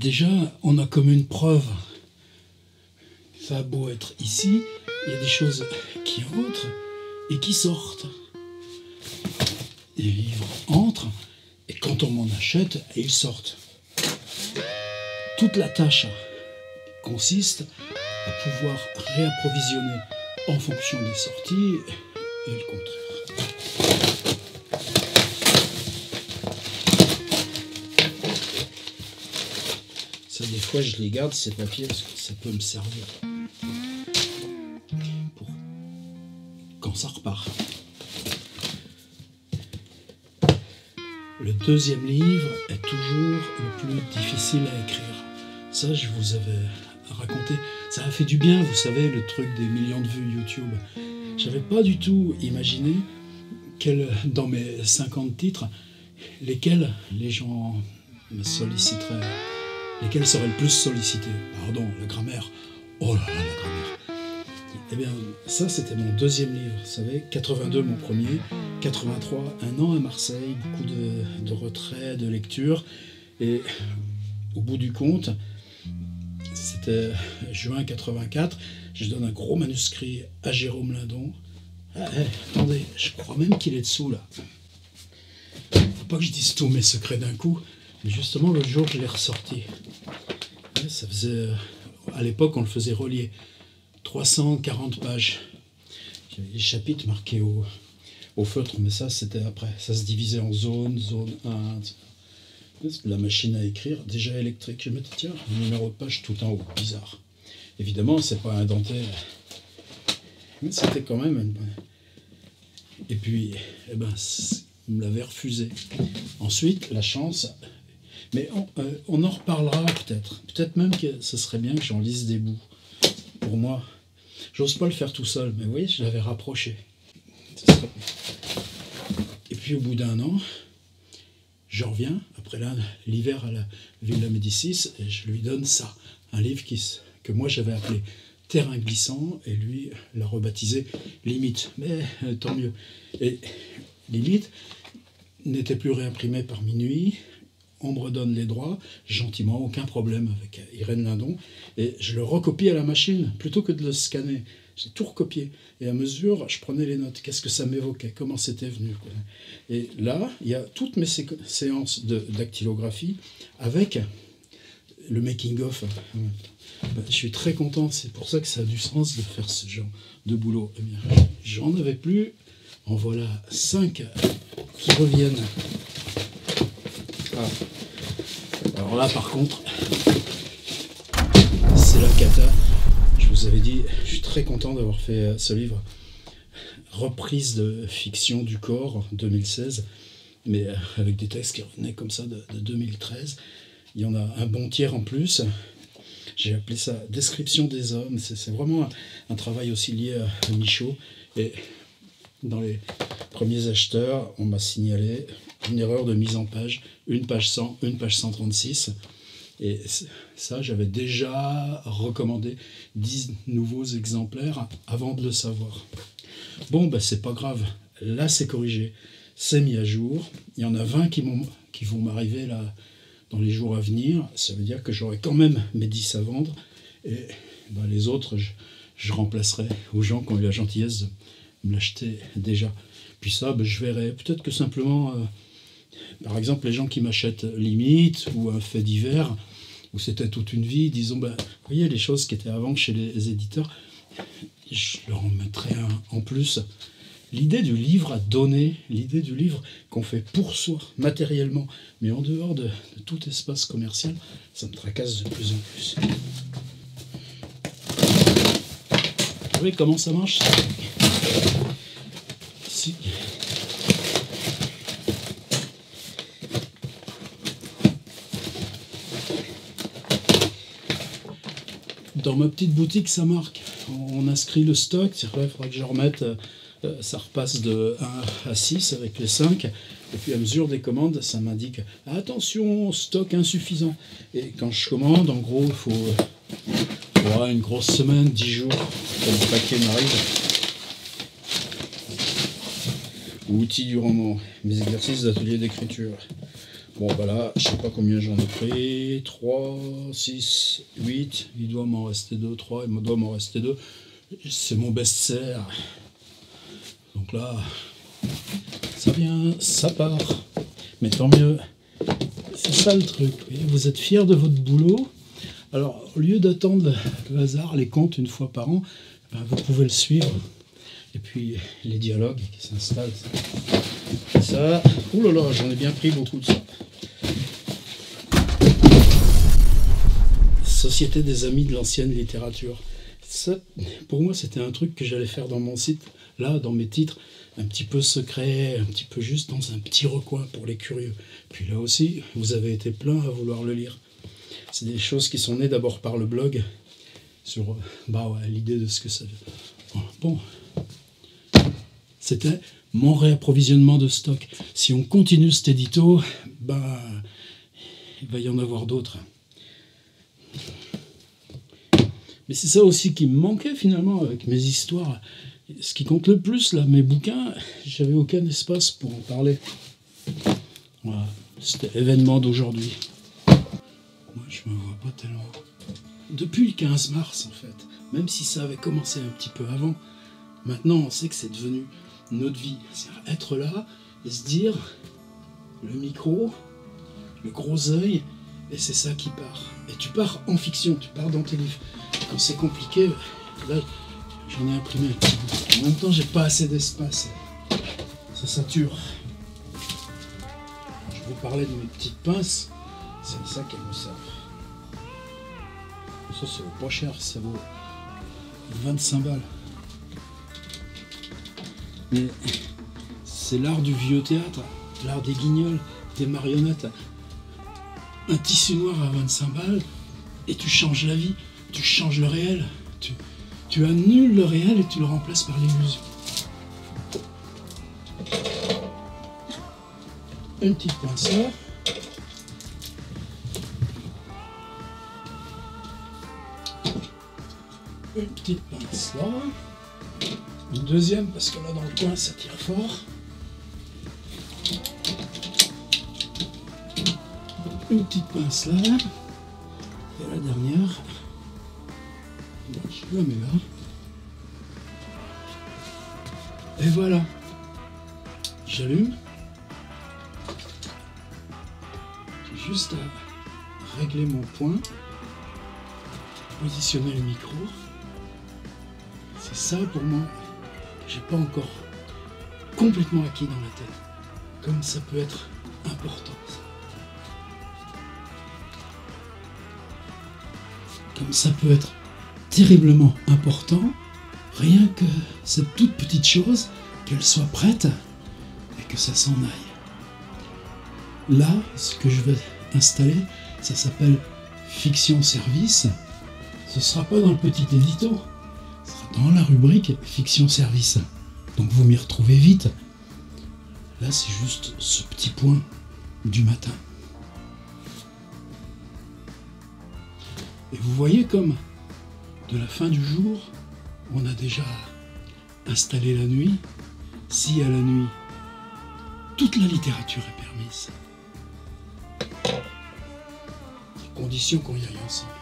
déjà, on a comme une preuve. Ça a beau être ici, il y a des choses qui rentrent et qui sortent. Les livres entrent et quand on m'en achète, ils sortent. Toute la tâche consiste à pouvoir réapprovisionner en fonction des sorties et le contraire. Ça, des fois, je les garde, ces papiers, parce que ça peut me servir pour quand ça repart. Le deuxième livre est toujours le plus difficile à écrire. Ça, je vous avais raconté. Ça a fait du bien, vous savez, le truc des millions de vues YouTube. J'avais pas du tout imaginé dans mes 50 titres, lesquels les gens me solliciteraient, lesquels seraient le plus sollicités. Pardon, la grammaire. Oh là là, la grammaire. Eh bien, ça, c'était mon deuxième livre, vous savez. 82, mon premier. 83, un an à Marseille, beaucoup de retraits, de lecture. Et au bout du compte, c'était juin 84, je donne un gros manuscrit à Jérôme Lindon. Attendez, je crois même qu'il est dessous, là. Faut pas que je dise tous mes secrets d'un coup, mais justement, l'autre jour, je l'ai ressorti. Ça faisait... À l'époque, on le faisait relier. 340 pages. J'avais des chapitres marqués au feutre, mais ça, c'était après. Ça se divisait en zones, zone 1, etc. La machine à écrire, déjà électrique. Je mettais, tiens, le numéro de page tout en haut. Bizarre. Évidemment, c'est pas indenté. Mais c'était quand même... Et puis, il me l'avait refusé. Ensuite, la chance... Mais on en reparlera peut-être. Peut-être même que ce serait bien que j'en lise des bouts. Pour moi, j'ose pas le faire tout seul, mais vous voyez, je l'avais rapproché. Et puis au bout d'un an, je reviens, après l'hiver à la Villa Médicis, et je lui donne ça, un livre que moi j'avais appelé Terrain glissant, et lui l'a rebaptisé Limite. Mais tant mieux. Et Limite n'était plus réimprimé par minuit. On me redonne les droits, gentiment, aucun problème avec Irène Lindon, et je le recopie à la machine, plutôt que de le scanner. J'ai tout recopié, et à mesure, je prenais les notes, qu'est-ce que ça m'évoquait, comment c'était venu. Et là, il y a toutes mes séances de dactylographie avec le making-of. Je suis très content, c'est pour ça que ça a du sens de faire ce genre de boulot. Eh bien, j'en avais plus, en voilà 5 qui reviennent. Ah. Alors là, par contre, c'est la cata. Je vous avais dit, je suis très content d'avoir fait ce livre. Reprise de fiction du corps, 2016, mais avec des textes qui revenaient comme ça de 2013. Il y en a un bon tiers en plus. J'ai appelé ça Description des hommes. C'est vraiment un travail aussi lié à Michaud. Et dans les premiers acheteurs, on m'a signalé une erreur de mise en page, une page 100, une page 136. Et ça, j'avais déjà recommandé 10 nouveaux exemplaires avant de le savoir. Bon, c'est pas grave. Là, c'est corrigé. C'est mis à jour. Il y en a 20 qui vont m'arriver là dans les jours à venir. Ça veut dire que j'aurai quand même mes 10 à vendre. Et les autres, je remplacerai aux gens qui ont eu la gentillesse de me l'acheter déjà. Puis ça, je verrai. Peut-être que simplement... par exemple, les gens qui m'achètent Limite ou un fait divers, où c'était toute une vie, disons, vous voyez, les choses qui étaient avant chez les éditeurs, je leur en mettrai un en plus. L'idée du livre à donner, l'idée du livre qu'on fait pour soi, matériellement, mais en dehors de tout espace commercial, ça me tracasse de plus en plus. Vous voyez comment ça marche? Si... Dans ma petite boutique, ça marque. On inscrit le stock. Il faudra que je remette. Ça repasse de 1 à 6 avec les 5. Et puis à mesure des commandes, ça m'indique attention, stock insuffisant. Et quand je commande, en gros, il faut une grosse semaine, 10 jours, que le paquet m'arrive. Outils du roman, mes exercices d'atelier d'écriture. Bon, voilà, je sais pas combien j'en ai pris. 3, 6, 8. Il doit m'en rester 2, 3. Il doit m'en rester 2. C'est mon best-seller. Donc là, ça vient, ça part. Mais tant mieux. C'est ça le truc. Vous êtes fiers de votre boulot. Alors, au lieu d'attendre le hasard, les comptes une fois par an, ben, vous pouvez le suivre. Et puis, les dialogues qui s'installent. Ça, ouh là là, j'en ai bien pris beaucoup de ça. Société des amis de l'ancienne littérature. Ça, pour moi, c'était un truc que j'allais faire dans mon site, là, dans mes titres, un petit peu secret, un petit peu juste dans un petit recoin pour les curieux. Puis là aussi, vous avez été plein à vouloir le lire. C'est des choses qui sont nées d'abord par le blog, sur l'idée de ce que ça veut. Bon, c'était mon réapprovisionnement de stock. Si on continue cet édito, il va y en avoir d'autres. Mais c'est ça aussi qui me manquait finalement avec mes histoires. Ce qui compte le plus, là, mes bouquins, j'avais aucun espace pour en parler. Voilà, c'était l'événement d'aujourd'hui. Moi, je me vois pas tellement. Depuis le 15 mars, en fait, même si ça avait commencé un petit peu avant, maintenant on sait que c'est devenu notre vie. C'est-à-dire être là et se dire, le micro, le gros œil, et c'est ça qui part. Et tu pars en fiction, tu pars dans tes livres. Quand c'est compliqué, là, j'en ai imprimé un petit bout. En même temps, j'ai pas assez d'espace. Ça sature. Je vous parlais de mes petites pinces, c'est ça qu'elles me servent. Ça, ça vaut pas cher, ça vaut 25 balles. Mais c'est l'art du vieux théâtre, l'art des guignols, des marionnettes. Un tissu noir à 25 balles, et tu changes la vie, tu changes le réel. Tu annules le réel et tu le remplaces par l'illusion. Une petite pince là. Une petite pince là. Une deuxième parce que là dans le coin ça tire fort. Une petite pince là. Et la dernière. Je la mets là. Et voilà. J'allume. J'ai juste à régler mon point. Positionner le micro. C'est ça pour moi que j'ai pas encore complètement acquis dans la tête. Comme ça peut être important. Comme ça peut être terriblement important, rien que cette toute petite chose, qu'elle soit prête et que ça s'en aille. Là, ce que je vais installer, ça s'appelle Fiction Service. Ce ne sera pas dans le petit édito, ce sera dans la rubrique Fiction Service. Donc vous m'y retrouvez vite. Là, c'est juste ce petit point du matin. Et vous voyez comme de la fin du jour, on a déjà installé la nuit. Si à la nuit, toute la littérature est permise, à condition qu'on y aille ensemble.